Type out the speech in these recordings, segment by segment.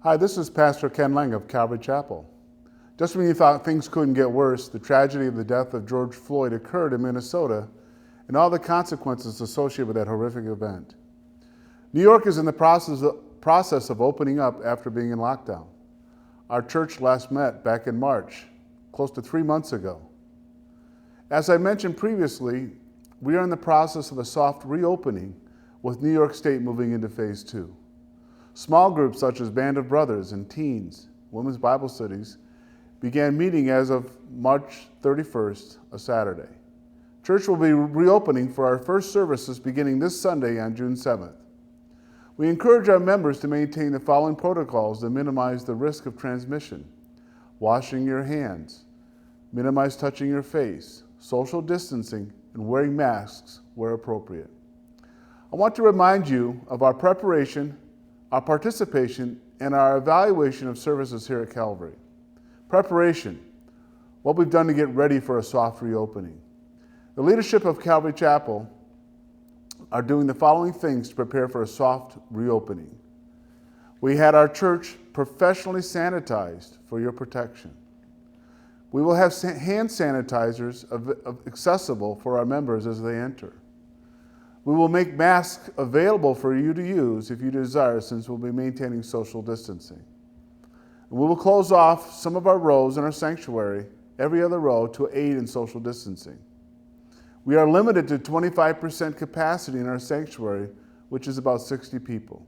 Hi, this is Pastor Ken Lang of Calvary Chapel. Just when you thought things couldn't get worse, the tragedy of the death of George Floyd occurred in Minnesota and all the consequences associated with that horrific event. New York is in the process of opening up after being in lockdown. Our church last met back in March, close to 3 months ago. As I mentioned previously, we are in the process of a soft reopening with New York State moving into phase 2. Small groups such as Band of Brothers and Teens, Women's Bible Studies, began meeting as of March 31st, a Saturday. Church will be reopening for our first services beginning this Sunday on June 7th. We encourage our members to maintain the following protocols to minimize the risk of transmission: washing your hands, minimize touching your face, social distancing, and wearing masks where appropriate. I want to remind you of our preparation, our participation, and our evaluation of services here at Calvary. Preparation, what we've done to get ready for a soft reopening. The leadership of Calvary Chapel are doing the following things to prepare for a soft reopening. We had our church professionally sanitized for your protection. We will have hand sanitizers accessible for our members as they enter. We will make masks available for you to use if you desire, since we'll be maintaining social distancing. We will close off some of our rows in our sanctuary, every other row, to aid in social distancing. We are limited to 25% capacity in our sanctuary, which is about 60 people.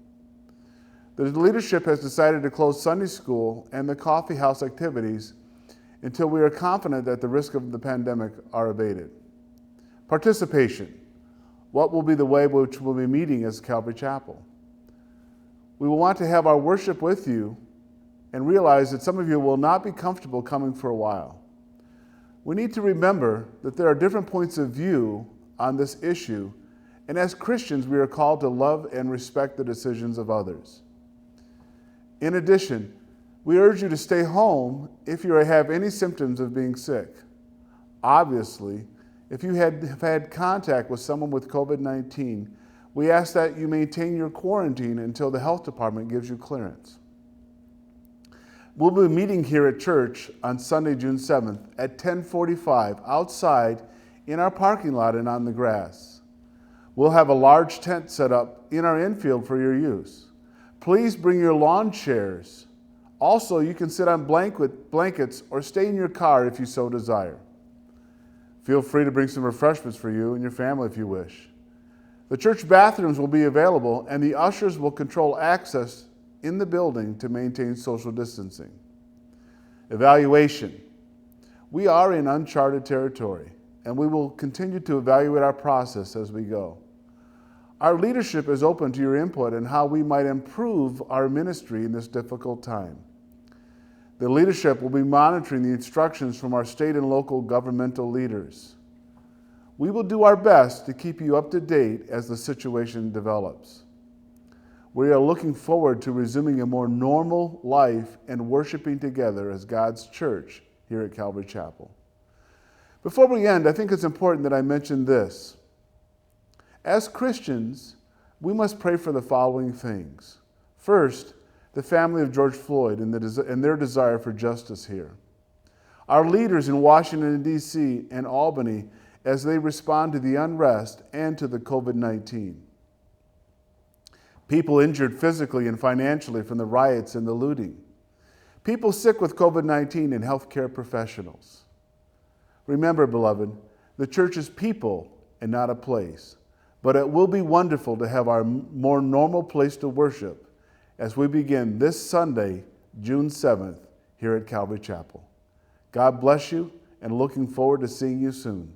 The leadership has decided to close Sunday school and the coffee house activities until we are confident that the risk of the pandemic are abated. Participation. What will be the way which we'll be meeting as Calvary Chapel? We will want to have our worship with you and realize that some of you will not be comfortable coming for a while. We need to remember that there are different points of view on this issue, and as Christians, we are called to love and respect the decisions of others. In addition, we urge you to stay home if you have any symptoms of being sick. Obviously, if you have had contact with someone with COVID-19, we ask that you maintain your quarantine until the health department gives you clearance. We'll be meeting here at church on Sunday, June 7th at 10:45 outside in our parking lot and on the grass. We'll have a large tent set up in our infield for your use. Please bring your lawn chairs. Also, you can sit on blankets or stay in your car if you so desire. Feel free to bring some refreshments for you and your family if you wish. The church bathrooms will be available, and the ushers will control access in the building to maintain social distancing. Evaluation. We are in uncharted territory, and we will continue to evaluate our process as we go. Our leadership is open to your input on how we might improve our ministry in this difficult time. The leadership will be monitoring the instructions from our state and local governmental leaders. We will do our best to keep you up to date as the situation develops. We are looking forward to resuming a more normal life and worshiping together as God's church here at Calvary Chapel. Before we end, I think it's important that I mention this. As Christians, we must pray for the following things. First, the family of George Floyd and their desire for justice here. Our leaders in Washington, D.C. and Albany as they respond to the unrest and to the COVID-19. People injured physically and financially from the riots and the looting. People sick with COVID-19 and healthcare professionals. Remember, beloved, the church is people and not a place, but it will be wonderful to have our more normal place to worship as we begin this Sunday, June 7th, here at Calvary Chapel. God bless you, and looking forward to seeing you soon.